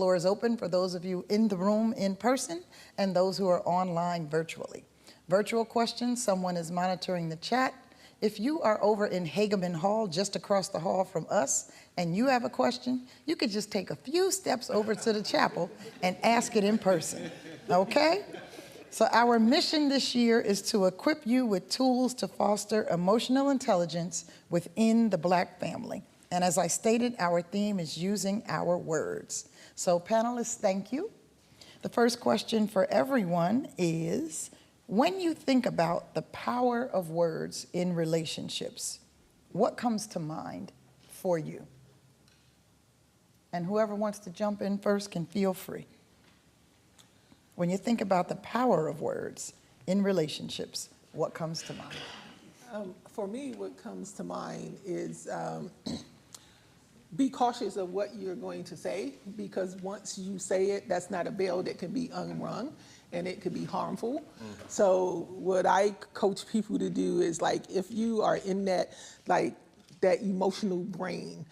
floor is open for those of you in the room in person and those who are online virtually. Virtual questions, someone is monitoring the chat. If you are over in Hageman Hall, just across the hall from us, and you have a question, you could just take a few steps over to the chapel and ask it in person, okay? So our mission this year is to equip you with tools to foster emotional intelligence within the Black family. And as I stated, our theme is using our words. So panelists, thank you. The first question for everyone is, when you think about the power of words in relationships, what comes to mind for you? And whoever wants to jump in first can feel free. When you think about the power of words in relationships, what comes to mind? For me, what comes to mind is be cautious of what you're going to say, because once you say it, that's not a bell that can be unrung, and it could be harmful. So what I coach people to do is, like, if you are in that, like, that emotional brain,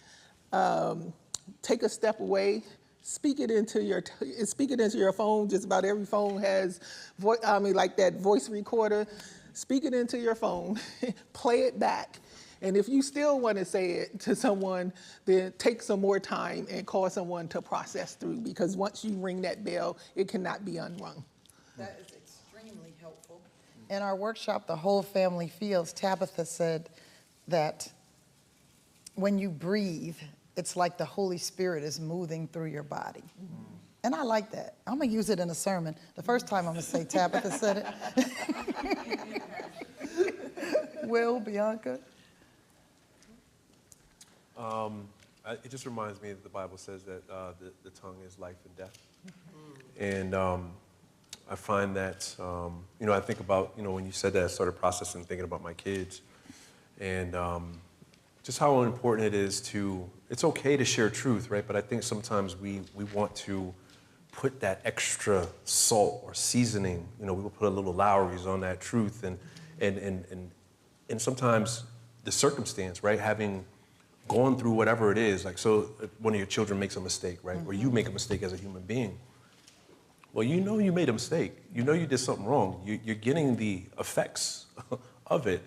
take a step away. Speak it into your phone. Just about every phone has, like that voice recorder. Speak it into your phone, play it back. And if you still want to say it to someone, then take some more time and call someone to process through, because once you ring that bell, it cannot be unrung. That is extremely helpful. In our workshop, The Whole Family Feels, Tabitha said that when you breathe, it's like the Holy Spirit is moving through your body. And I like that. I'm gonna use it in a sermon. The first time I'm gonna say Tabitha said it. Will, Bianca? It just reminds me that the Bible says that the tongue is life and death. And I find that, I think about, when you said that, I started processing, thinking about my kids. And just how important it is it's okay to share truth, right? But I think sometimes we want to put that extra salt or seasoning, we will put a little Lowry's on that truth. And sometimes the circumstance, right? Having gone through whatever it is, like, so one of your children makes a mistake, right? Or you make a mistake as a human being. Well, you made a mistake. You did something wrong. You're getting the effects of it.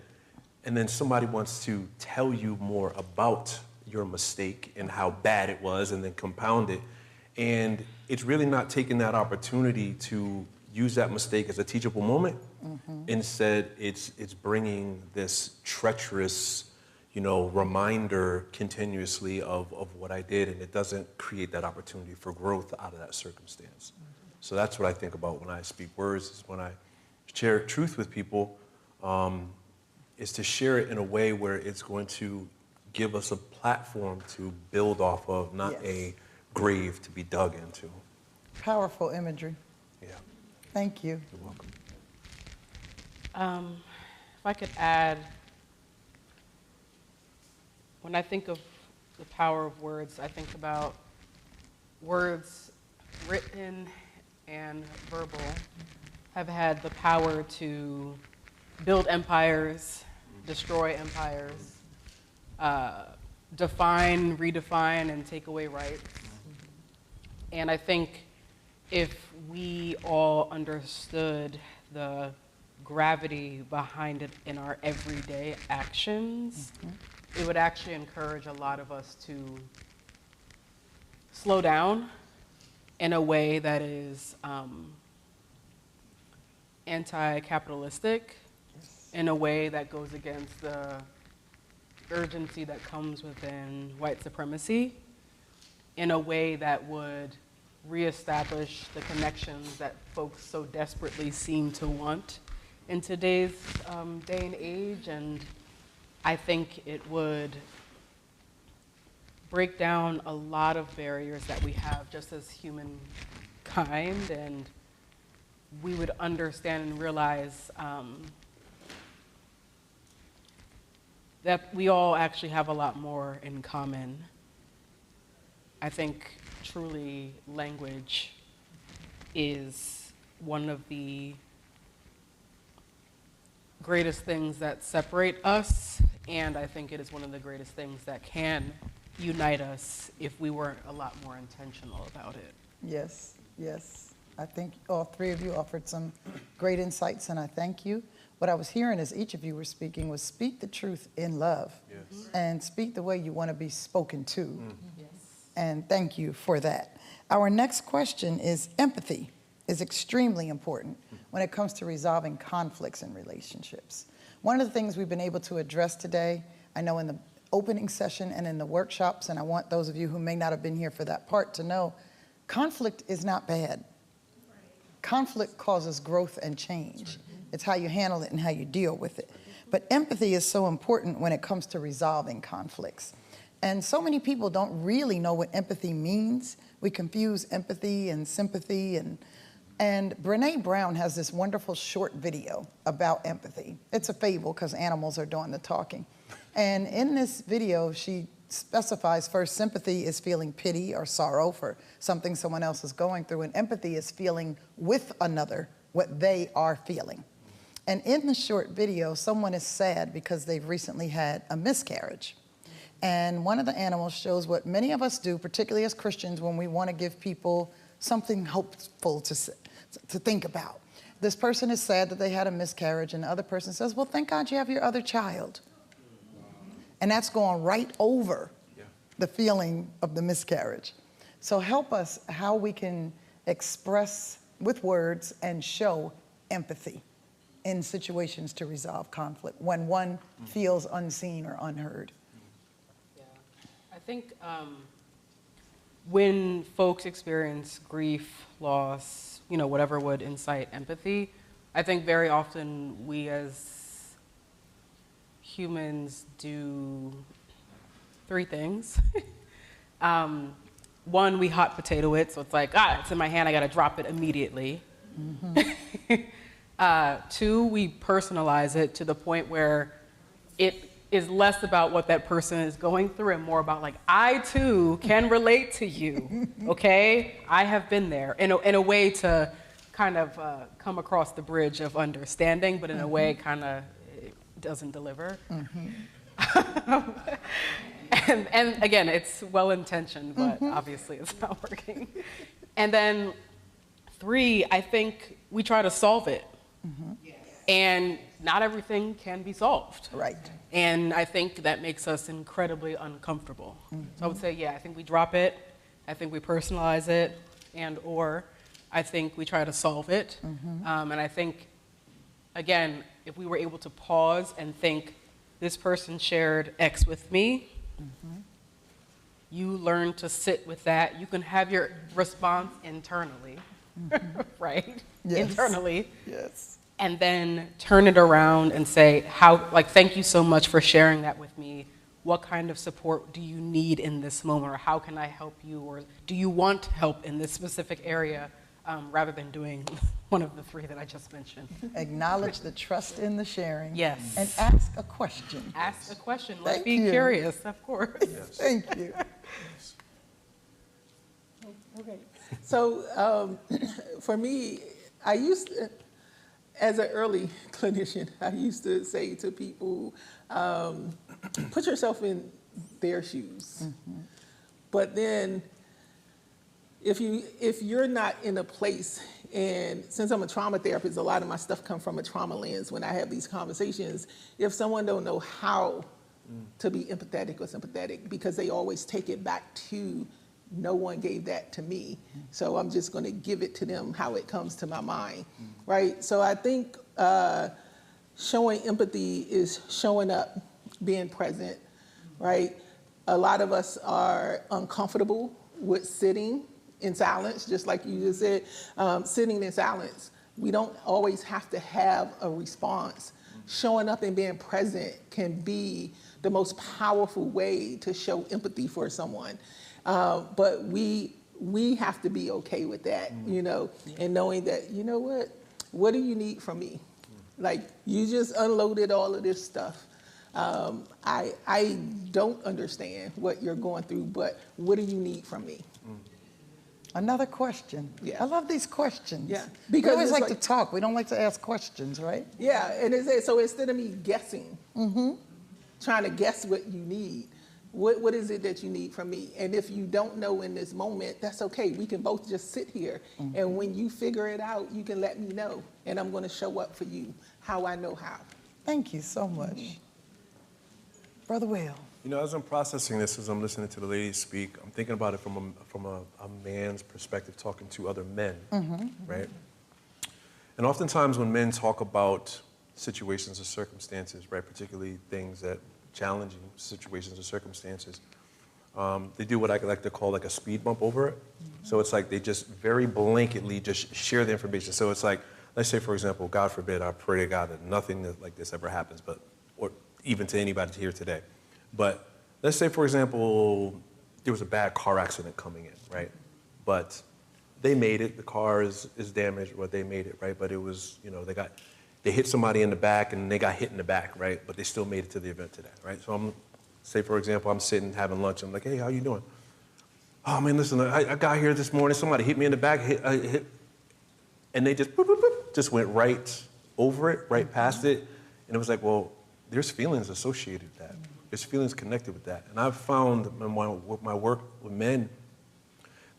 And then somebody wants to tell you more about your mistake and how bad it was, and then compound it. And it's really not taking that opportunity to use that mistake as a teachable moment. Instead, it's bringing this treacherous, reminder continuously of what I did, and it doesn't create that opportunity for growth out of that circumstance. So that's what I think about when I speak words, is when I share truth with people, is to share it in a way where it's going to give us a platform to build off of, not a grave to be dug into. Powerful imagery. Yeah. Thank you. You're welcome. If I could add, when I think of the power of words, I think about words written and verbal have had the power to build empires, destroy empires, define, redefine, and take away rights. And I think if we all understood the gravity behind it in our everyday actions, it would actually encourage a lot of us to slow down in a way that is anti-capitalistic, in a way that goes against the urgency that comes within white supremacy, in a way that would reestablish the connections that folks so desperately seem to want in today's day and age. And I think it would break down a lot of barriers that we have just as humankind, and we would understand and realize that we all actually have a lot more in common. I think truly language is one of the greatest things that separate us, and I think it is one of the greatest things that can unite us if we were a lot more intentional about it. Yes, yes. I think all three of you offered some great insights, and I thank you. What I was hearing as each of you were speaking was speak the truth in love, Yes. and speak the way you want to be spoken to. Yes. And thank you for that. Our next question is empathy is extremely important when it comes to resolving conflicts in relationships. One of the things we've been able to address today, I know in the opening session and in the workshops, and I want those of you who may not have been here for that part to know, conflict is not bad. Conflict causes growth and change. It's how you handle it and how you deal with it. But empathy is so important when it comes to resolving conflicts. And so many people don't really know what empathy means. We confuse empathy and sympathy. And Brené Brown has this wonderful short video about empathy. It's a fable because animals are doing the talking. And in this video, she specifies first, sympathy is feeling pity or sorrow for something someone else is going through, and empathy is feeling with another what they are feeling. And in the short video, someone is sad because they've recently had a miscarriage. And one of the animals shows what many of us do, particularly as Christians, when we want to give people something hopeful to think about. This person is sad that they had a miscarriage, and the other person says, well, thank God you have your other child. And that's going right over the feeling of the miscarriage. So help us how we can express with words and show empathy in situations to resolve conflict when one feels unseen or unheard. Yeah. I think when folks experience grief, loss, whatever would incite empathy, I think very often we as humans do three things. One, we hot potato it, so it's like, it's in my hand, I gotta drop it immediately. Two, we personalize it to the point where it is less about what that person is going through and more about like, I too can relate to you, okay? I have been there in a way to kind of come across the bridge of understanding, but in a way kind of doesn't deliver. And again, it's well-intentioned, but obviously it's not working. And then three, I think we try to solve it. And not everything can be solved. Right. And I think that makes us incredibly uncomfortable. So I would say, I think we drop it, I think we personalize it, or I think we try to solve it. And I think, again, if we were able to pause and think, this person shared X with me, you learn to sit with that. You can have your response internally, right? Yes. Internally. Yes. And then turn it around and say, thank you so much for sharing that with me. What kind of support do you need in this moment? Or how can I help you? Or do you want help in this specific area? Rather than doing one of the three that I just mentioned. Acknowledge the trust in the sharing. Yes. And ask a question. Ask a question. Let's Thank be you. curious, of course. Thank you. Okay. So for me, I used to, as an early clinician, I used to say to people, put yourself in their shoes. But then if you're not in a place, and since I'm a trauma therapist, a lot of my stuff comes from a trauma lens when I have these conversations. If someone don't know how to be empathetic or sympathetic, because they always take it back to, no one gave that to me, so I'm just going to give it to them how it comes to my mind, right? So I think showing empathy is showing up, being present, right? A lot of us are uncomfortable with sitting in silence, just like you just said, sitting in silence. We don't always have to have a response. Showing up and being present can be the most powerful way to show empathy for someone. But we have to be okay with that, and knowing that, what do you need from me? Like, you just unloaded all of this stuff. I don't understand what you're going through, but what do you need from me? Another question. Yeah. I love these questions. Yeah, We because always it's like to talk. We don't like to ask questions, right? Yeah, and so instead of me guessing, trying to guess what you need, What is it that you need from me? And if you don't know in this moment, that's okay. We can both just sit here. And when you figure it out, you can let me know. And I'm going to show up for you how I know how. Thank you so much. Brother Will. You know, as I'm processing this, as I'm listening to the ladies speak, I'm thinking about it from a man's perspective, talking to other men, right? And oftentimes when men talk about situations or circumstances, right, particularly things that challenging situations or circumstances, they do what I like to call like a speed bump over it. So it's like they just very blanketly just share the information. So it's like, let's say, for example, God forbid, I pray to God that nothing like this ever happens, or even to anybody here today. But let's say, for example, there was a bad car accident coming in, right? But they made it. The car is damaged, or they made it, right? But it was, you know, they hit somebody in the back, and they got hit in the back, right? But they still made it to the event today, right? So say, for example, I'm sitting having lunch. I'm like, hey, how you doing? Oh, man, listen, I got here this morning. Somebody hit me in the back, and they just, boop, boop, boop, just went right over it, right past it. And it was like, well, there's feelings associated with that. There's feelings connected with that. And I've found in my work with men,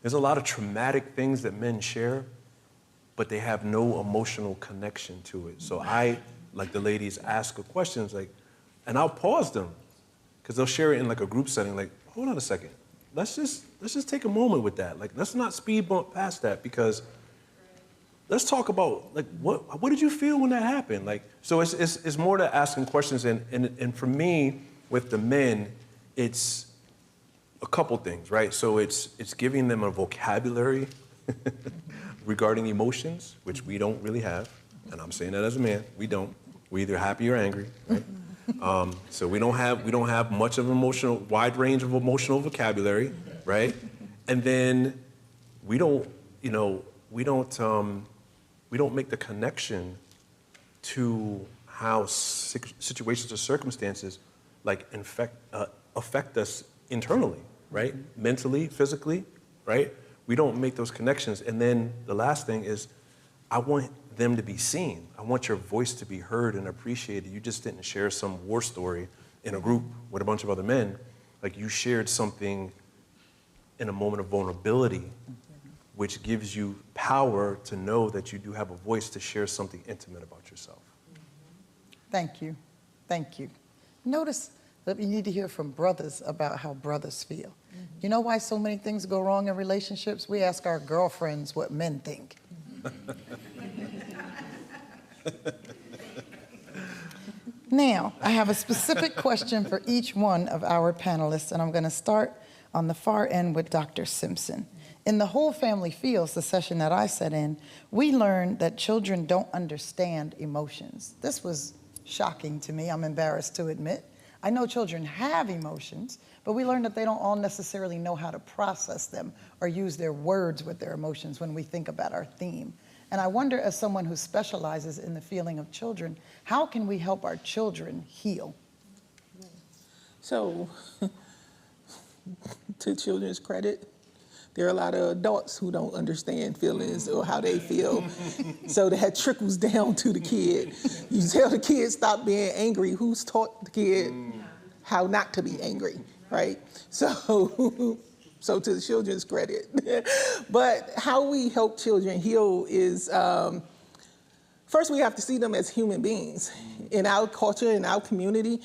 there's a lot of traumatic things that men share, but they have no emotional connection to it. So I, like the ladies, ask a questions like, and I'll pause them, because they'll share it in like a group setting, like, hold on a second. Let's just take a moment with that. Like, let's not speed bump past that, because let's talk about, like, what did you feel when that happened? Like, so it's more to asking questions, and for me, with the men, it's a couple things, right? So it's giving them a vocabulary regarding emotions, which we don't really have, and I'm saying that as a man, we don't. We're either happy or angry, right? So we don't have much of wide range of emotional vocabulary, right? And then we don't make the connection to how situations or circumstances like affect us internally, right? Mentally, physically, right? We don't make those connections. And then the last thing is, I want them to be seen. I want your voice to be heard and appreciated. You just didn't share some war story in a group with a bunch of other men. Like, you shared something in a moment of vulnerability, which gives you power to know that you do have a voice to share something intimate about yourself. Thank you. Thank you. Notice that we need to hear from brothers about how brothers feel. You know why so many things go wrong in relationships? We ask our girlfriends what men think. Now, I have a specific question for each one of our panelists, and I'm going to start on the far end with Dr. Simpson. In The Whole Family Feels, the session that I sat in, we learned that children don't understand emotions. This was shocking to me, I'm embarrassed to admit. I know children have emotions, but we learned that they don't all necessarily know how to process them or use their words with their emotions when we think about our theme. And I wonder, as someone who specializes in the feeling of children, how can we help our children heal? So, to children's credit, there are a lot of adults who don't understand feelings or how they feel. So that trickles down to the kid. You tell the kid stop being angry. Who's taught the kid how not to be angry, right? So to the children's credit. But how we help children heal is, first we have to see them as human beings. In our culture, in our community,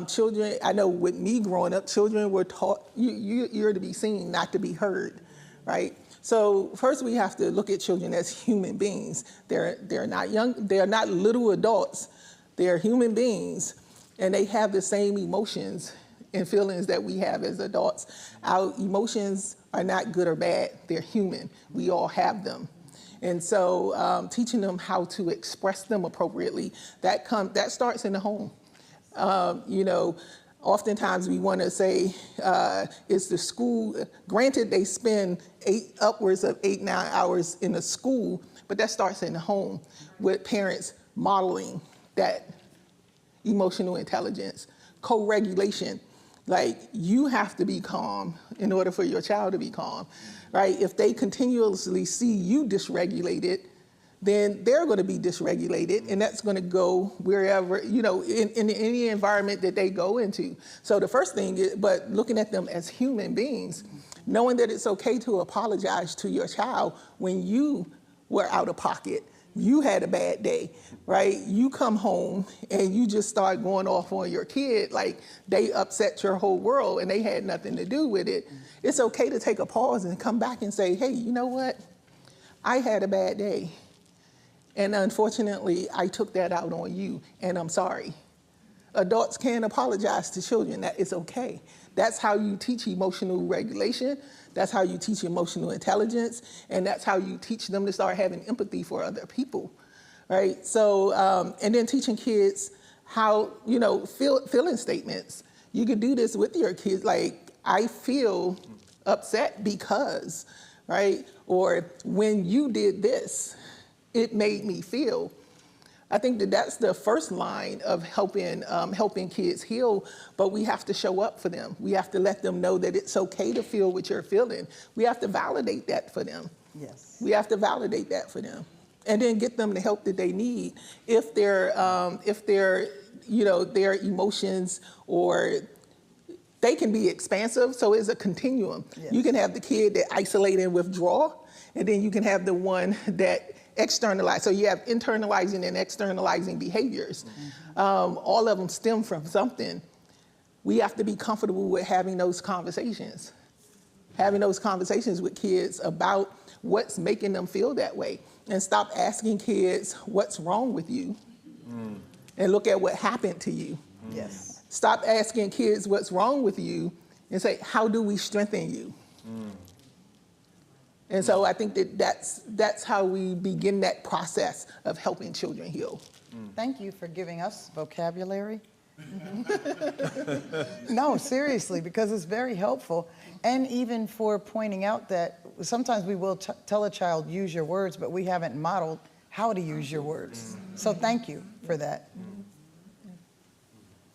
children, I know with me growing up, children were taught, you're to be seen, not to be heard, right? So first we have to look at children as human beings. They're not young, they're not little adults. They're human beings, and they have the same emotions and feelings that we have as adults. Our emotions are not good or bad, they're human. We all have them. And so teaching them how to express them appropriately, that starts in the home. Oftentimes we want to say, is the school, granted they spend upwards of 8-9 hours in the school, but that starts in the home with parents modeling that emotional intelligence, co-regulation. Like, you have to be calm in order for your child to be calm, right? If they continuously see you dysregulated, then they're going to be dysregulated, and that's going to go wherever, in any environment that they go into. So the first thing is, but looking at them as human beings, knowing that it's okay to apologize to your child when you were out of pocket, you had a bad day, right? You come home and you just start going off on your kid like they upset your whole world and they had nothing to do with it. It's okay to take a pause and come back and say, hey, you know what? I had a bad day. And unfortunately, I took that out on you, and I'm sorry. Adults can apologize to children. That is okay. That's how you teach emotional regulation. That's how you teach emotional intelligence. And that's how you teach them to start having empathy for other people, right? So, and then teaching kids how, feeling statements. You can do this with your kids, like, I feel upset because, right? Or when you did this, it made me feel. I think that that's the first line of helping kids heal, but we have to show up for them. We have to let them know that it's okay to feel what you're feeling. We have to validate that for them. Yes. We have to validate that for them, and then get them the help that they need if their emotions or they can be expansive. So it's a continuum. Yes. You can have the kid that isolate and withdraw, and then you can have the one that externalize. So you have internalizing and externalizing behaviors. All of them stem from something. We have to be comfortable with having those conversations with kids about what's making them feel that way, and stop asking kids what's wrong with you and look at what happened to you. Yes. Stop asking kids what's wrong with you and say, how do we strengthen you? And so I think that's how we begin that process of helping children heal. Thank you for giving us vocabulary. No, seriously, because it's very helpful. And even for pointing out that sometimes we will tell a child, use your words, but we haven't modeled how to use your words. So thank you for that.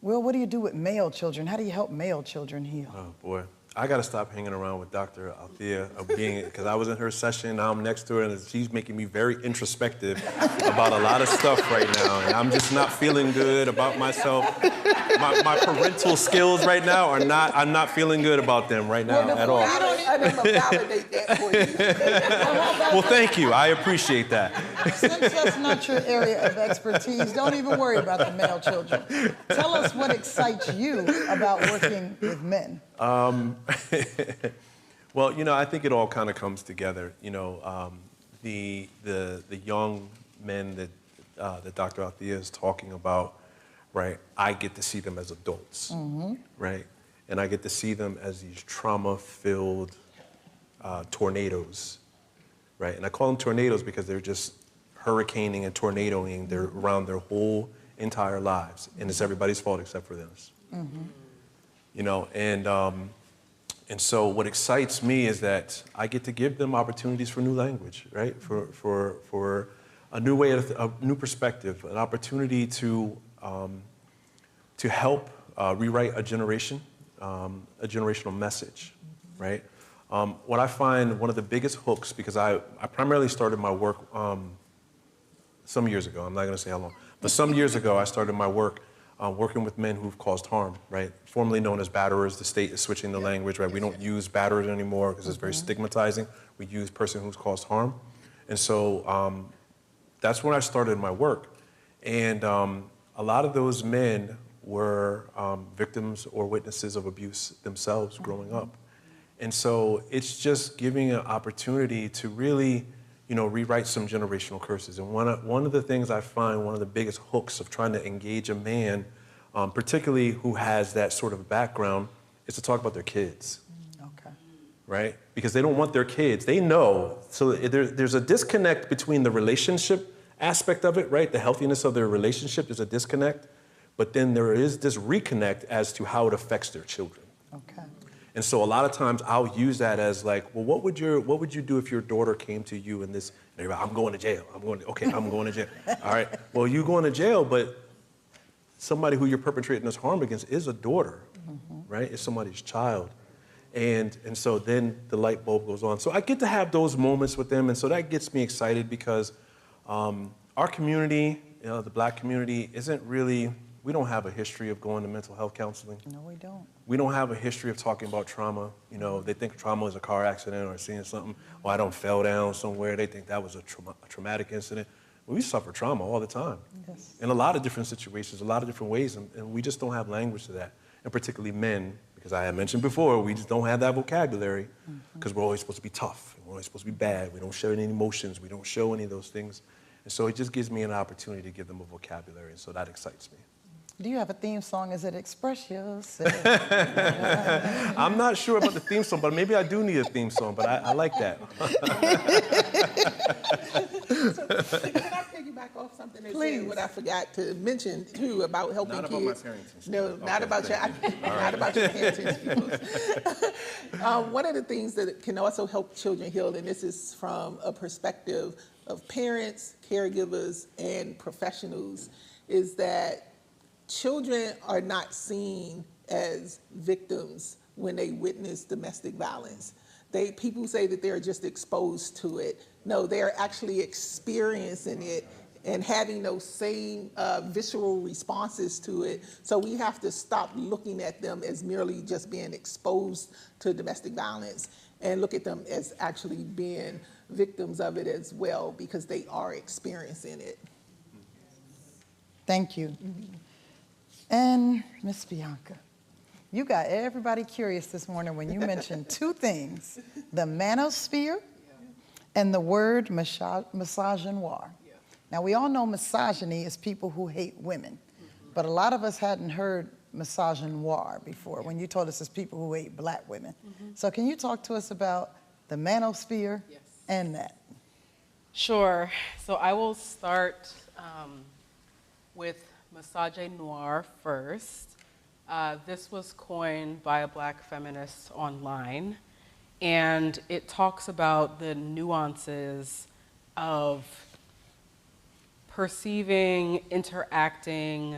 Will, what do you do with male children? How do you help male children heal? Oh, boy. I got to stop hanging around with Dr. Althea because I was in her session, now I'm next to her, and she's making me very introspective about a lot of stuff right now, and I'm just not feeling good about myself. My parental skills right now I'm not feeling good about them right now at all. I don't validate that for you. Well, thank you. I appreciate that. Since that's not your area of expertise, don't even worry about the male children. Tell us what excites you about working with men. Well, I think it all kind of comes together. The young men that Dr. Althea is talking about, right? I get to see them as adults, right? And I get to see them as these trauma-filled tornadoes, right? And I call them tornadoes because they're just hurricaning and tornadoing around their whole entire lives, and it's everybody's fault except for theirs. And so what excites me is that I get to give them opportunities for new language, right? For a new way, a new perspective, an opportunity to help rewrite a generational message, right? What I find one of the biggest hooks, because I primarily started my work some years ago, I'm not gonna say how long, but some years ago I started my work working with men who've caused harm, right? Formerly known as batterers. The state is switching the language, right? We don't use batterers anymore because it's very stigmatizing. We use person who's caused harm. And so that's when I started my work. And a lot of those men were victims or witnesses of abuse themselves growing up. And so it's just giving an opportunity to really, rewrite some generational curses. And one of the things I find, one of the biggest hooks of trying to engage a man, particularly who has that sort of background, is to talk about their kids. Okay. Right? Because they don't want their kids. They know. So there's a disconnect between the relationship aspect of it, right? The healthiness of their relationship, there's a disconnect. But then there is this reconnect as to how it affects their children. Okay. And so a lot of times I'll use that as like, well, what would you do if your daughter came to you and this, and you're like, I'm going to jail. I'm going to jail. All right. Well, you going to jail, but somebody who you're perpetrating this harm against is a daughter, right? It's somebody's child. And so then the light bulb goes on. So I get to have those moments with them. And so that gets me excited because Our community, the Black community, isn't really, we don't have a history of going to mental health counseling. No, we don't. We don't have a history of talking about trauma. They think trauma is a car accident or seeing something, or I don't fell down somewhere. They think that was a traumatic incident. We suffer trauma all the time. Yes. In a lot of different situations, a lot of different ways, and we just don't have language to that. And particularly men, because I had mentioned before, we just don't have that vocabulary because we're always supposed to be tough. We're always supposed to be bad. We don't show any emotions. We don't show any of those things. And so it just gives me an opportunity to give them a vocabulary, and so that excites me. Do you have a theme song? Is it Express Yourself? I'm not sure about the theme song, but maybe I do need a theme song, but I like that. So, can I piggyback off something that said what I forgot to mention too about helping Not kids? about my parenting skills. No, Okay, not about your, not about your parenting skills. One of the things that can also help children heal, and this is from a perspective of parents, caregivers, and professionals, is that children are not seen as victims when they witness domestic violence. People say that they're just exposed to it. No, they're actually experiencing it and having those same visceral responses to it. So we have to stop looking at them as merely just being exposed to domestic violence and look at them as actually being victims of it as well, because they are experiencing it. Thank you. And Miss Bianca, you got everybody curious this morning when you mentioned two things, the manosphere and the word misogynoir. Now, we all know misogyny is people who hate women, but a lot of us hadn't heard misogynoir before when you told us it's people who hate Black women. So can you talk to us about the manosphere and that? Sure. So I will start with misogynoir first. This was coined by a Black feminist online, and it talks about the nuances of perceiving, interacting,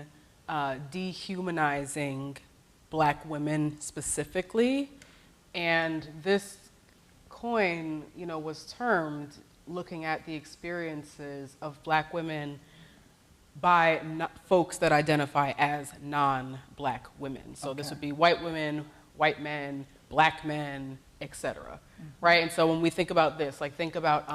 dehumanizing Black women specifically. And this coin, was termed looking at the experiences of Black women by folks that identify as non-Black women. So this would be white women, white men, Black men, etc. Right? And so when we think about this, think about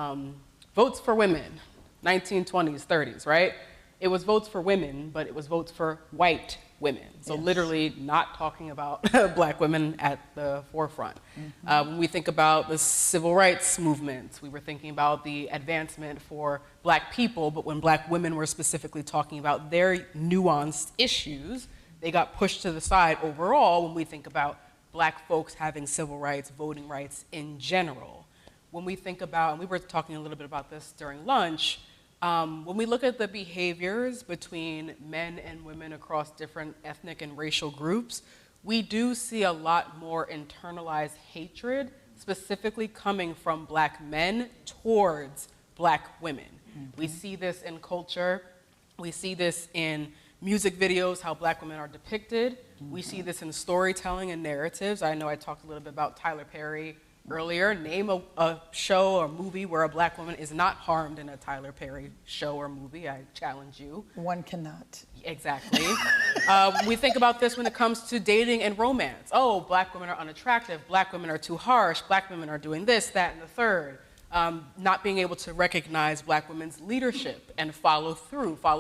votes for women, 1920s, 30s, right? It was votes for women, but it was votes for white women. So literally not talking about Black women at the forefront. When we think about the civil rights movement, we were thinking about the advancement for Black people, but when Black women were specifically talking about their nuanced issues, they got pushed to the side overall when we think about Black folks having civil rights, voting rights in general. When we think about, and we were talking a little bit about this during lunch, when we look at the behaviors between men and women across different ethnic and racial groups, we do see a lot more internalized hatred, specifically coming from Black men towards Black women. We see this in culture. We see this in music videos, how Black women are depicted. We see this in storytelling and narratives. I know I talked a little bit about Tyler Perry earlier. Name a show or movie where a Black woman is not harmed in a Tyler Perry show or movie. I challenge you. One cannot. Exactly. We think about this when it comes to dating and romance. Oh, Black women are unattractive. Black women are too harsh. Black women are doing this, that, and the third. Not being able to recognize Black women's leadership and follow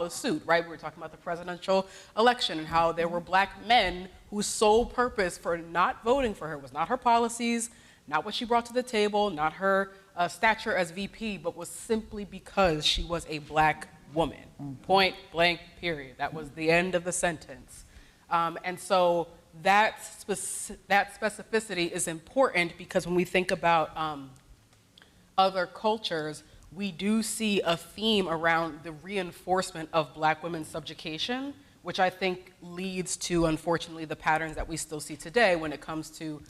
suit, right? We were talking about the presidential election and how there were Black men whose sole purpose for not voting for her was not her policies, not what she brought to the table, not her stature as VP, but was simply because she was a Black woman. Point blank, period. That was the end of the sentence. And so that specificity is important because when we think about other cultures, we do see a theme around the reinforcement of Black women's subjugation, which I think leads to, unfortunately, the patterns that we still see today when it comes to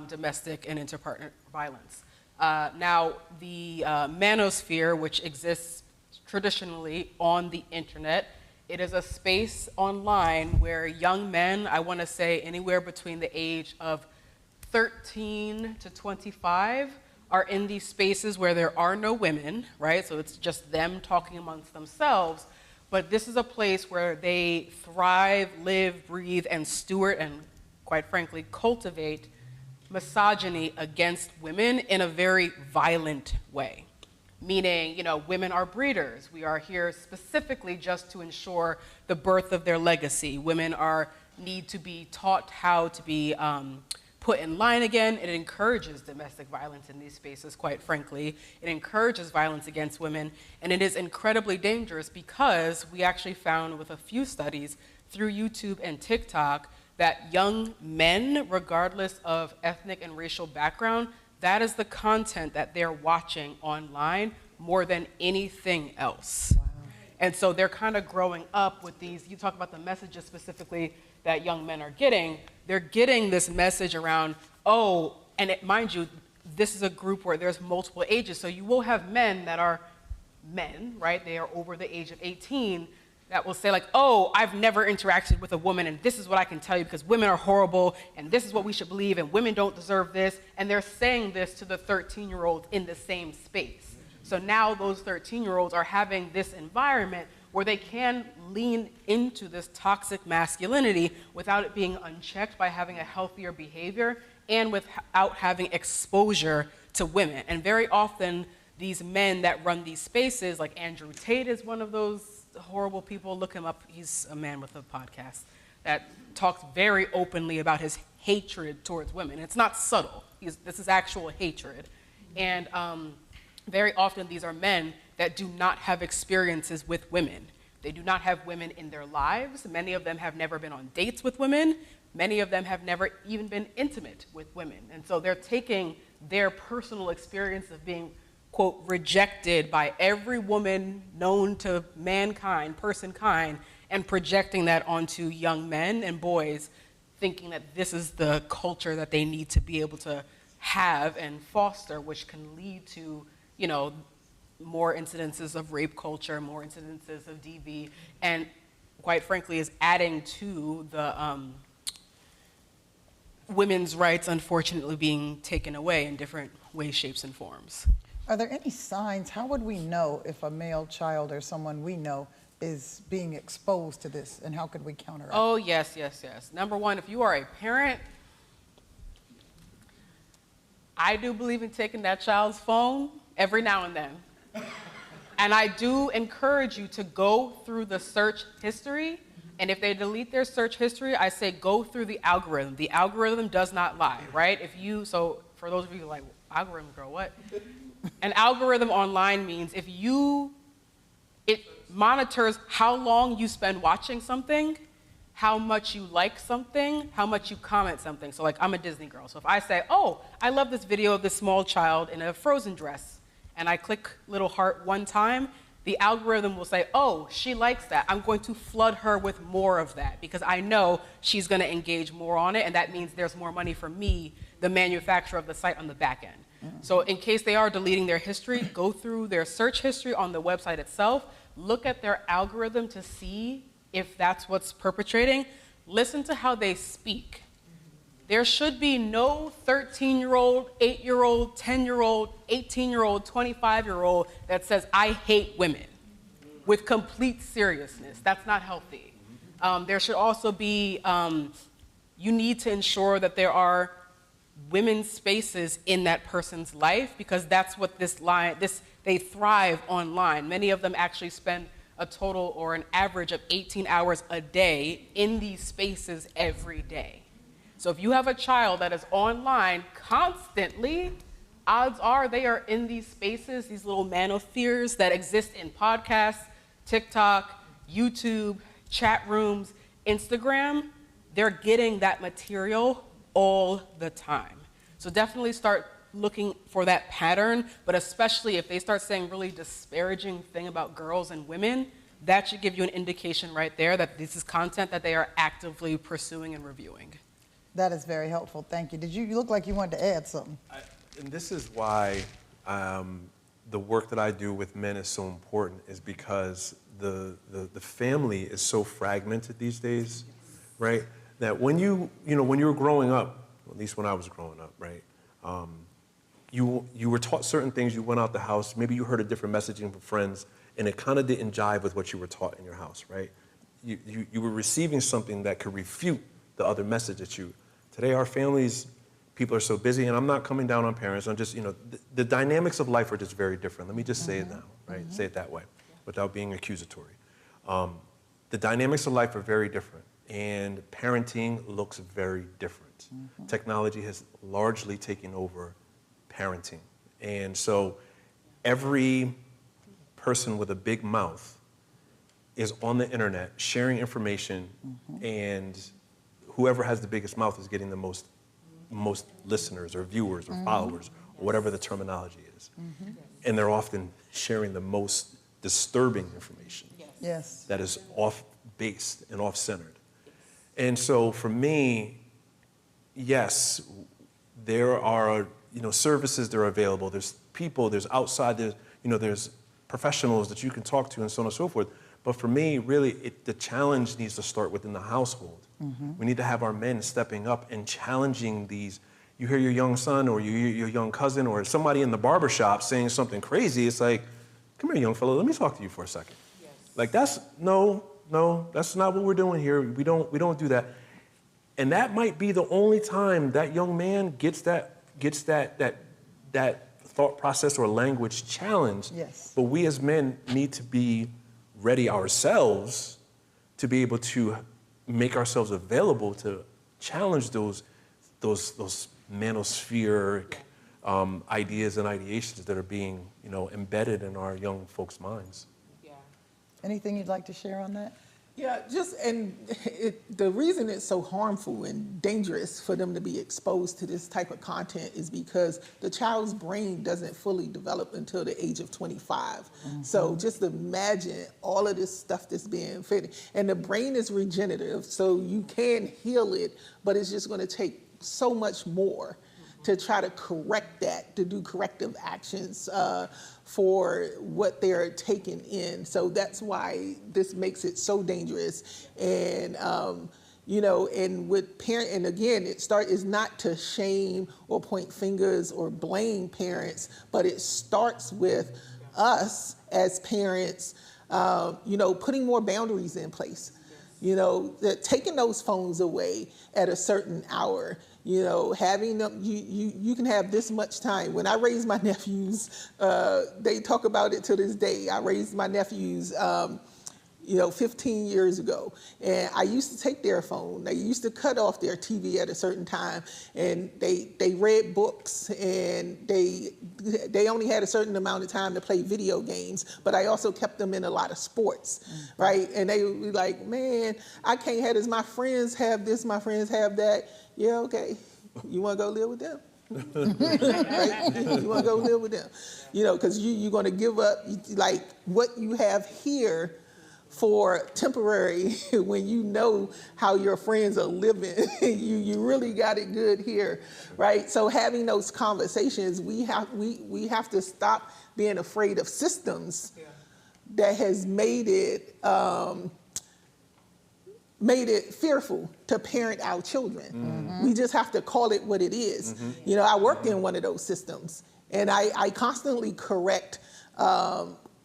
domestic and interpartner violence. Now, the manosphere, which exists traditionally on the internet, it is a space online where young men, I want to say anywhere between the age of 13 to 25, are in these spaces where there are no women, right? So it's just them talking amongst themselves. But this is a place where they thrive, live, breathe, and steward, and quite frankly, cultivate misogyny against women in a very violent way. Meaning, women are breeders. We are here specifically just to ensure the birth of their legacy. Women need to be taught how to be put in line again. It encourages domestic violence in these spaces, quite frankly. It encourages violence against women, and it is incredibly dangerous because we actually found with a few studies through YouTube and TikTok that young men, regardless of ethnic and racial background, that is the content that they're watching online more than anything else. Wow. And so they're kind of growing up with these, you talk about the messages specifically that young men are getting, they're getting this message around, mind you, this is a group where there's multiple ages, so you will have men that are men, right? They are over the age of 18, that will say like, I've never interacted with a woman, and this is what I can tell you because women are horrible, and this is what we should believe, and women don't deserve this, and they're saying this to the 13-year-olds in the same space. So now those 13-year-olds are having this environment where they can lean into this toxic masculinity without it being unchecked by having a healthier behavior and without having exposure to women. And very often, these men that run these spaces, like Andrew Tate is one of those horrible people. Look him up. He's a man with a podcast that talks very openly about his hatred towards women. It's not subtle. This is actual hatred. And very often these are men that do not have experiences with women. They do not have women in their lives. Many of them have never been on dates with women. Many of them have never even been intimate with women. And so they're taking their personal experience of being, quote, rejected by every woman known to mankind, personkind, and projecting that onto young men and boys, thinking that this is the culture that they need to be able to have and foster, which can lead to, more incidences of rape culture, more incidences of DV, and quite frankly is adding to the women's rights unfortunately being taken away in different ways, shapes, and forms. Are there any signs? How would we know if a male child or someone we know is being exposed to this, and how could we counteract? Oh, yes. Number one, if you are a parent, I do believe in taking that child's phone every now and then. And I do encourage you to go through the search history, and if they delete their search history, I say go through the algorithm. The algorithm does not lie, right? So for those of you who are like, algorithm, girl, what? An algorithm online means it monitors how long you spend watching something, how much you like something, how much you comment something. So like, I'm a Disney girl, so if I say, I love this video of this small child in a Frozen dress, and I click little heart one time, the algorithm will say, she likes that. I'm going to flood her with more of that because I know she's gonna engage more on it, and that means there's more money for me, the manufacturer of the site, on the back end. So in case they are deleting their history, go through their search history on the website itself, look at their algorithm to see if that's what's perpetrating. Listen to how they speak. There should be no 13-year-old, 8-year-old, 10-year-old, 18-year-old, 25-year-old that says, I hate women with complete seriousness. That's not healthy. There should also be, you need to ensure that there are women's spaces in that person's life because that's what they thrive online. Many of them actually spend a total or an average of 18 hours a day in these spaces every day. So if you have a child that is online constantly, odds are they are in these spaces, these little manospheres that exist in podcasts, TikTok, YouTube, chat rooms, Instagram. They're getting that material all the time. So definitely start looking for that pattern, but especially if they start saying really disparaging thing about girls and women, that should give you an indication right there that this is content that they are actively pursuing and reviewing. That is very helpful. Thank you. You look like you wanted to add something. And this is why the work that I do with men is so important, is because the family is so fragmented these days, right? That when you were growing up, at least when I was growing up, right? you were taught certain things, you went out the house, maybe you heard a different messaging from friends, and it kind of didn't jive with what you were taught in your house, right? You were receiving something that could refute the other message that you. Today, our families, people are so busy, and I'm not coming down on parents. I'm just, the dynamics of life are just very different. Let me just say it now, right? Say it that way, without being accusatory. The dynamics of life are very different, and parenting looks very different. Technology has largely taken over parenting. And so every person with a big mouth is on the internet sharing information, and whoever has the biggest mouth is getting the most listeners or viewers or followers, or whatever the terminology is. And they're often sharing the most disturbing information Yes. that is off-based and off-centered. And so for me, yes, there are services that are available. There's people, there's outside, there's professionals that you can talk to and so on and so forth. But for me, really, the challenge needs to start within the household. We need to have our men stepping up and challenging these. You hear your young son or you hear your young cousin or somebody in the barbershop saying something crazy. It's like, come here, young fellow, let me talk to you for a second. Yes. Like that's no, that's not what we're doing here. We don't do that. And that might be the only time that young man gets that thought process or language challenged. Yes. But we as men need to be ready ourselves to be able to make ourselves available to challenge those manospheric ideas and ideations that are being, embedded in our young folks' minds. Yeah. Anything you'd like to share on that? Yeah, the reason it's so harmful and dangerous for them to be exposed to this type of content is because the child's brain doesn't fully develop until the age of 25. So just imagine all of this stuff that's being fed. And the brain is regenerative, so you can heal it, but it's just going to take so much more to try to correct that, to do corrective actions for what they're taking in. So that's why this makes it so dangerous. And, and with parent, and again, is not to shame or point fingers or blame parents, but it starts with us as parents, putting more boundaries in place. Taking those phones away at a certain hour, having them, you can have this much time. When I raised my nephews, they talk about it to this day. I raised my nephews, 15 years ago. And I used to take their phone. They used to cut off their TV at a certain time. And they read books, and they only had a certain amount of time to play video games. But I also kept them in a lot of sports, right? And they would be like, man, I can't have this. My friends have this, my friends have that. Yeah, okay. You want to go live with them? Right? You want to go live with them? Because you're going to give up like what you have here for temporary when you know how your friends are living. you really got it good here, right? So having those conversations, we have to stop being afraid of systems that has made it fearful to parent our children. We just have to call it what it is. I work in one of those systems, and I constantly correct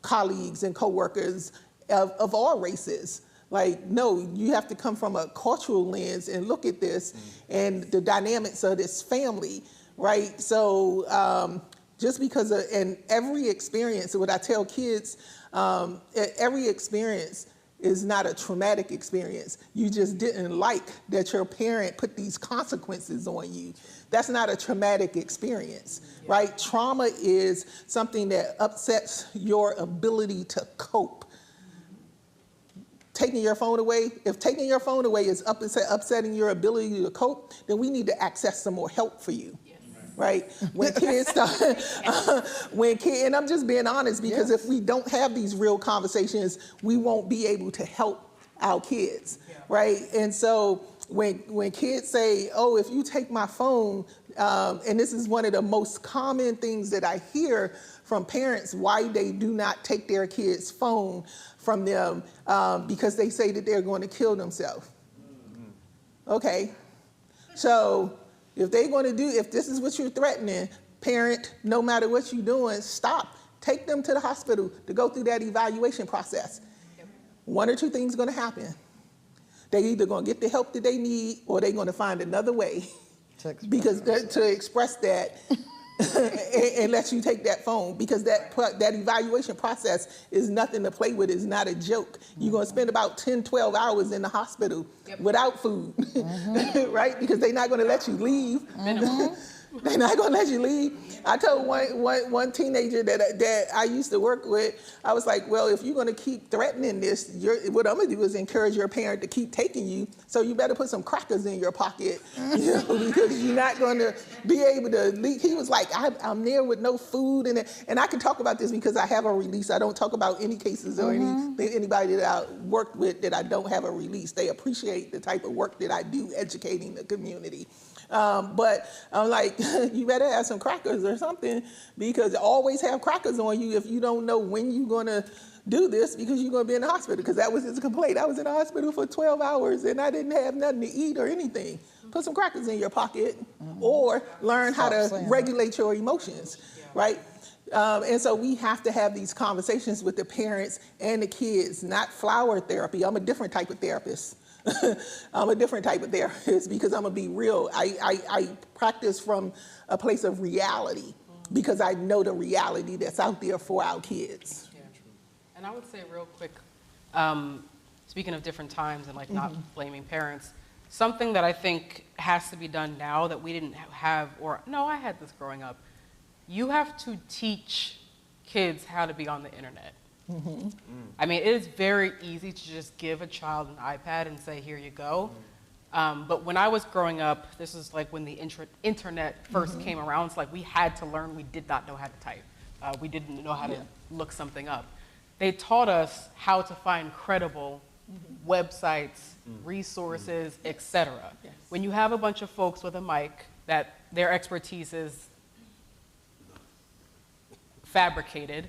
colleagues and coworkers of all races. Like, no, you have to come from a cultural lens and look at this and the dynamics of this family, right? So just because and every experience, what I tell kids, every experience is not a traumatic experience. You just didn't like that your parent put these consequences on you. That's not a traumatic experience, right? Trauma is something that upsets your ability to cope. Taking your phone away, if taking your phone away is upsetting your ability to cope, then we need to access some more help for you. Right? When kids start, and I'm just being honest, because if we don't have these real conversations, we won't be able to help our kids, right? And so when kids say, oh, if you take my phone, and this is one of the most common things that I hear from parents, why they do not take their kids' phone from them, because they say that they're going to kill themselves. Okay, so if they're going to if this is what you're threatening, parent, no matter what you're doing, stop. Take them to the hospital to go through that evaluation process. One or two things going to happen. They either going to get the help that they need, or they're going to find another way to express that and let you take that phone, because that evaluation process is nothing to play with. It's not a joke. You're going to spend about 10, 12 hours in the hospital without food, right? Because they're not going to let you leave. They're not going to let you leave. I told one teenager that I used to work with, I was like, well, if you're going to keep threatening this, what I'm going to do is encourage your parent to keep taking you, so you better put some crackers in your pocket, because you're not going to be able to leave. He was like, I'm there with no food. And I can talk about this because I have a release. I don't talk about any cases or anybody that I worked with that I don't have a release. They appreciate the type of work that I do educating the community. But I'm like, you better have some crackers or something, because always have crackers on you if you don't know when you're going to do this, because you're going to be in the hospital. Because that was his complaint. I was in the hospital for 12 hours and I didn't have nothing to eat or anything. Put some crackers in your pocket, or learn how to regulate your emotions, right? And so we have to have these conversations with the parents and the kids, not flower therapy. I'm a different type of therapist. I'm a different type of therapist, because I'm going to be real. I practice from a place of reality, because I know the reality that's out there for our kids. Yeah. And I would say real quick, speaking of different times and like not blaming parents, something that I think has to be done now that we didn't have, or no, I had this growing up. You have to teach kids how to be on the internet. I mean, it is very easy to just give a child an iPad and say, here you go. But when I was growing up, this is like when the internet first came around. It's like we had to learn. We did not know how to type. We didn't know how to look something up. They taught us how to find credible websites, resources, etc. Yes. When you have a bunch of folks with a mic that their expertise is fabricated,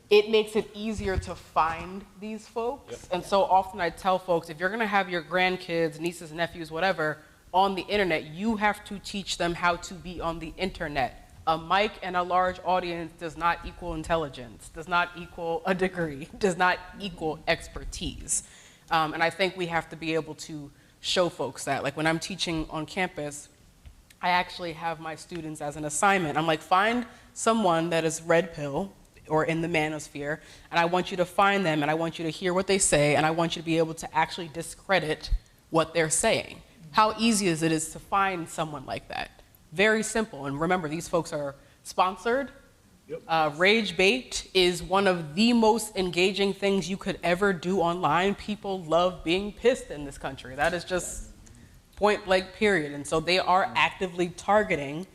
it makes it easier to find these folks. And so often I tell folks, if you're going to have your grandkids, nieces, nephews, whatever, on the internet, you have to teach them how to be on the internet. A mic and a large audience does not equal intelligence, does not equal a degree, does not equal expertise. And I think we have to be able to show folks that. Like when I'm teaching on campus, I actually have my students as an assignment. I'm like, find someone that is red pill or in the manosphere, and I want you to find them, and I want you to hear what they say, and I want you to be able to actually discredit what they're saying. How easy is it to find someone like that? Very simple. And remember, these folks are sponsored. Rage bait is one of the most engaging things you could ever do online. People love being pissed in this country. That is just point blank, period. And so they are actively targeting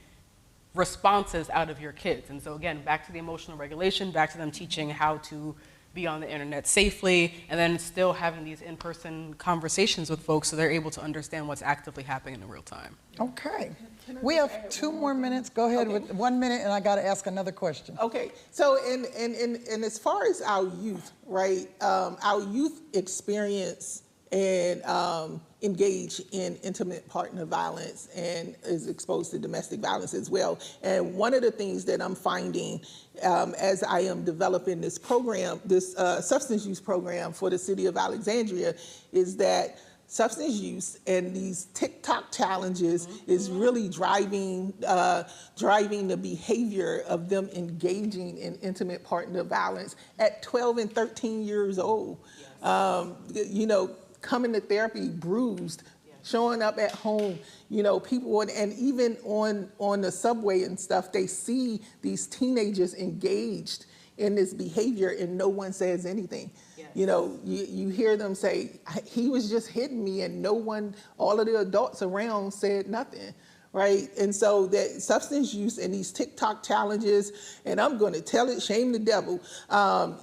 responses out of your kids. And so again, back to the emotional regulation, back to them teaching how to be on the internet safely, and then still having these in-person conversations with folks so they're able to understand what's actively happening in real time. Okay. We have 2 more minutes. Go ahead with 1 minute, and I got to ask another question. Okay, so and as far as our youth, right, our youth experience and engage in intimate partner violence and is exposed to domestic violence as well. And one of the things that I'm finding as I am developing this program, this substance use program for the city of Alexandria, is that substance use and these TikTok challenges is really driving the behavior of them engaging in intimate partner violence at 12 and 13 years old. You know, coming to therapy bruised, showing up at home, you know, people, and even on the subway and stuff, they see these teenagers engaged in this behavior and no one says anything. Yes. You know, you hear them say, he was just hitting me, and no one, all of the adults around said nothing. Right? And so that substance use and these TikTok challenges, and I'm going to tell it, shame the devil.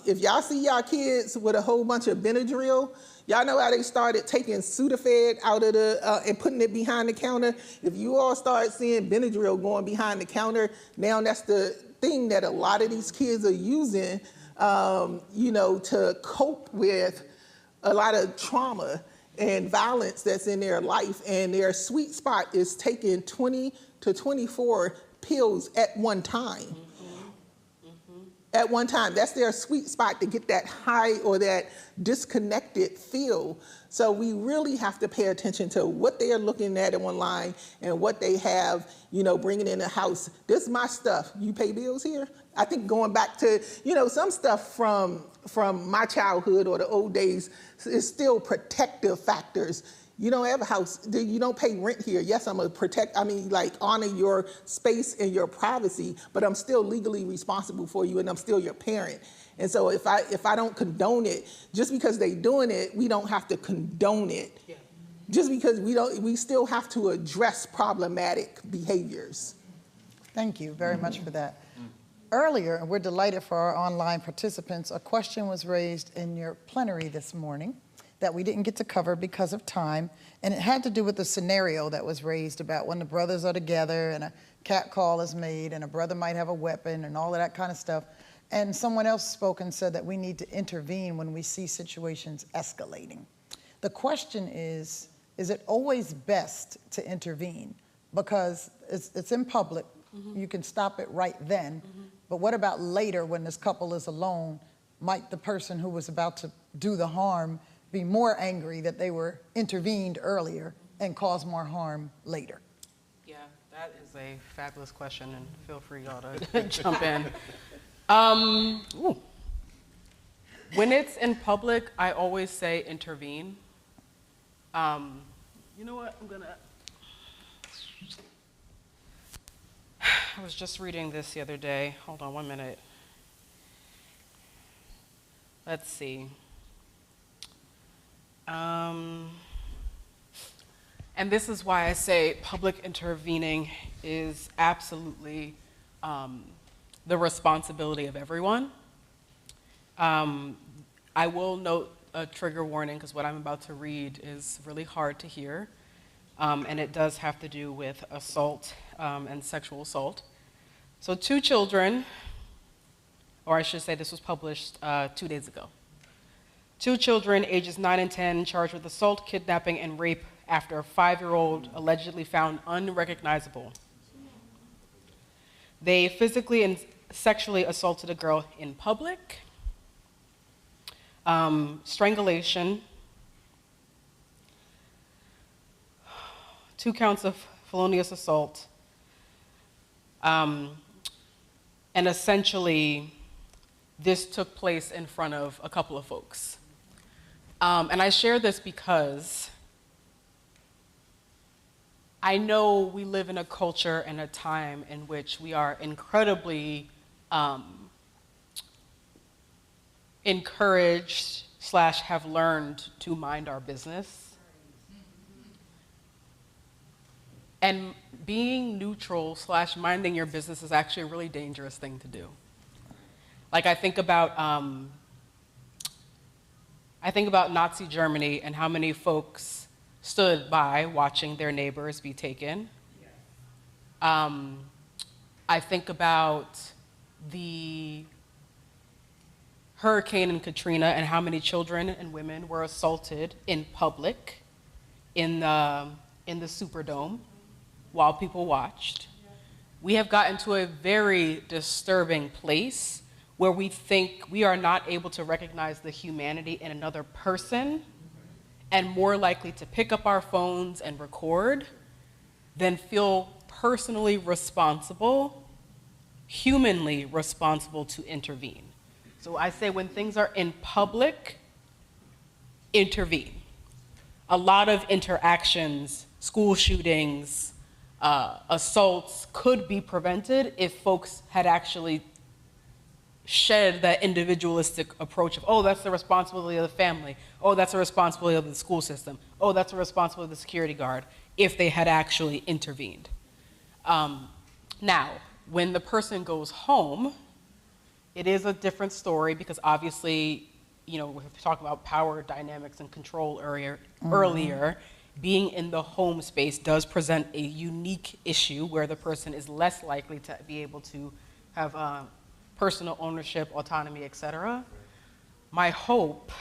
If y'all see y'all kids with a whole bunch of Benadryl, y'all know how they started taking Sudafed out of the, and putting it behind the counter. If you all start seeing Benadryl going behind the counter, now that's the thing that a lot of these kids are using, you know, to cope with a lot of trauma and violence that's in their life, and their sweet spot is taking 20 to 24 pills at one time. At one time, that's their sweet spot to get that high or that disconnected feel. So we really have to pay attention to what they are looking at online and what they have, bringing in the house. This is my stuff. You pay bills here? I think going back to, some stuff from my childhood or the old days is still protective factors. You don't have a house, you don't pay rent here. Yes, I'm gonna honor your space and your privacy, but I'm still legally responsible for you and I'm still your parent. And so if I don't condone it, just because they doing it, we don't have to condone it. Yeah. Just because we still have to address problematic behaviors. Thank you very much for that. Earlier, and we're delighted for our online participants, a question was raised in your plenary this morning that we didn't get to cover because of time, and it had to do with the scenario that was raised about when the brothers are together and a cat call is made and a brother might have a weapon and all of that kind of stuff. And someone else spoke and said that we need to intervene when we see situations escalating. The question is it always best to intervene? Because it's in public, you can stop it right then, but what about later when this couple is alone? Might the person who was about to do the harm be more angry that they were intervened earlier and cause more harm later? Yeah, that is a fabulous question, and feel free, y'all, to jump in. When it's in public, I always say intervene. You know what? I was just reading this the other day. Hold on 1 minute. Let's see. And this is why I say public intervening is absolutely the responsibility of everyone. I will note a trigger warning because what I'm about to read is really hard to hear, and it does have to do with assault and sexual assault. So 2 children, or I should say this was published 2 days ago. 2 children, ages 9 and 10, charged with assault, kidnapping, and rape after a 5-year-old allegedly found unrecognizable. They physically and sexually assaulted a girl in public, strangulation, 2 counts of felonious assault, and essentially this took place in front of a couple of folks. And I share this because I know we live in a culture and a time in which we are incredibly encouraged / have learned to mind our business. And being neutral / minding your business is actually a really dangerous thing to do. Like I think about Nazi Germany and how many folks stood by watching their neighbors be taken. I think about the hurricane in Katrina and how many children and women were assaulted in public in the Superdome while people watched. We have gotten to a very disturbing place where we think we are not able to recognize the humanity in another person and more likely to pick up our phones and record than feel personally responsible, humanly responsible to intervene. So I say when things are in public, intervene. A lot of interactions, school shootings, assaults could be prevented if folks had actually shed that individualistic approach of, oh, that's the responsibility of the family. Oh, that's the responsibility of the school system. Oh, that's the responsibility of the security guard, if they had actually intervened. Now, when the person goes home, it is a different story because obviously, we talked about power dynamics and control earlier. Being in the home space does present a unique issue where the person is less likely to be able to have personal ownership, autonomy, etc. My hope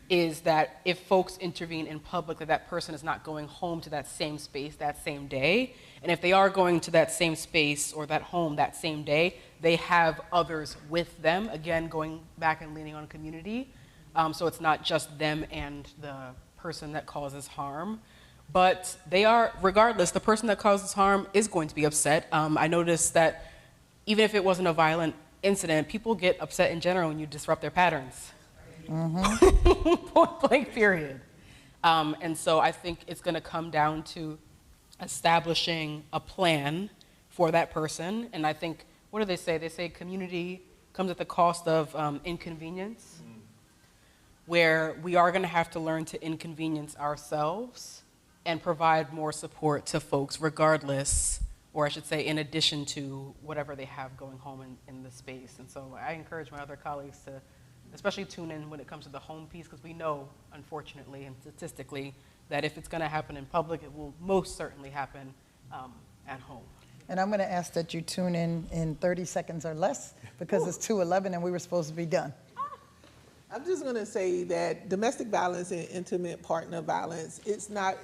is that if folks intervene in public, that person is not going home to that same space that same day. And if they are going to that same space or that home that same day, they have others with them, again, going back and leaning on community. So it's not just them and the person that causes harm. But they are, regardless, the person that causes harm is going to be upset. I noticed that even if it wasn't a violent incident, people get upset in general when you disrupt their patterns. Point blank, period. And so I think it's going to come down to establishing a plan for that person. And I think, what do they say? They say community comes at the cost of inconvenience, where we are going to have to learn to inconvenience ourselves and provide more support to folks regardless, or I should say in addition to whatever they have going home in the space. And so I encourage my other colleagues to especially tune in when it comes to the home piece, because we know, unfortunately and statistically, that if it's going to happen in public, it will most certainly happen at home. And I'm going to ask that you tune in 30 seconds or less, because it's 2:11 and we were supposed to be done. I'm just going to say that domestic violence and intimate partner violence, it's not,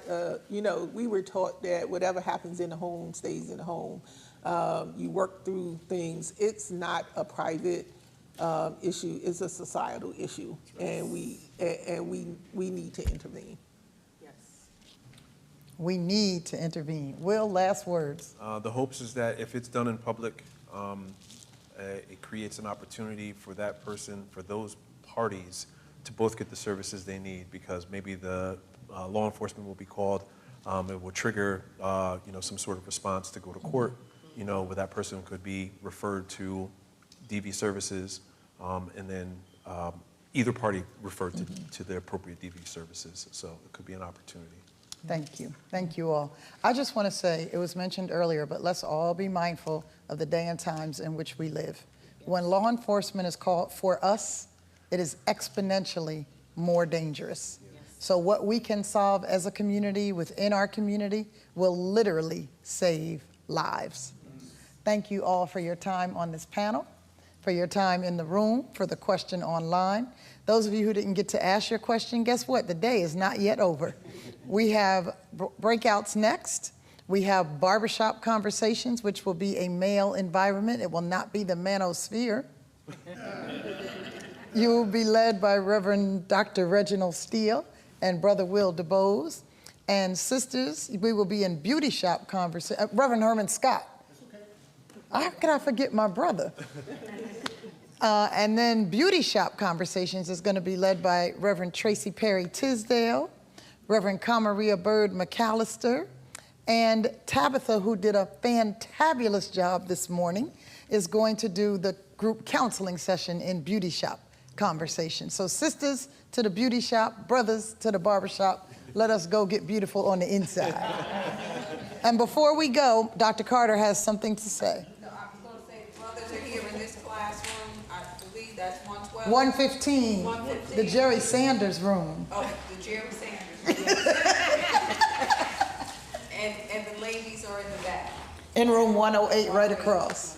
we were taught that whatever happens in the home stays in the home. You work through things. It's not a private issue. It's a societal issue, and we need to intervene. Yes. We need to intervene. Will, last words. The hopes is that if it's done in public, it creates an opportunity for that person, for those parties, to both get the services they need, because maybe the law enforcement will be called. It will trigger, some sort of response to go to court, where that person could be referred to DV services, and then either party referred to the appropriate DV services. So it could be an opportunity. Thank you. Thank you all. I just want to say, it was mentioned earlier, but let's all be mindful of the day and times in which we live. When law enforcement is called for us, it is exponentially more dangerous. Yes. So what we can solve as a community, within our community, will literally save lives. Yes. Thank you all for your time on this panel, for your time in the room, for the question online. Those of you who didn't get to ask your question, guess what? The day is not yet over. We have breakouts next. We have barbershop conversations, which will be a male environment. It will not be the manosphere. You will be led by Reverend Dr. Reginald Steele and Brother Will DeBose. And sisters, we will be in beauty shop conversation. Reverend Herman Scott. How could I forget my brother? And then beauty shop conversations is going to be led by Reverend Tracy Perry Tisdale, Reverend Kamaria Bird McAllister, and Tabitha, who did a fantabulous job this morning, is going to do the group counseling session in beauty shop conversation. So sisters to the beauty shop, brothers to the barbershop, let us go get beautiful on the inside. And before we go, Dr. Carter has something to say. No, I was going to say the brothers are here in this classroom. I believe that's 112. 115, 115. the Jerry Sanders room. Oh, the Jerry Sanders. and the ladies are in the back. In room 108, right across.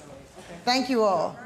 Thank you all.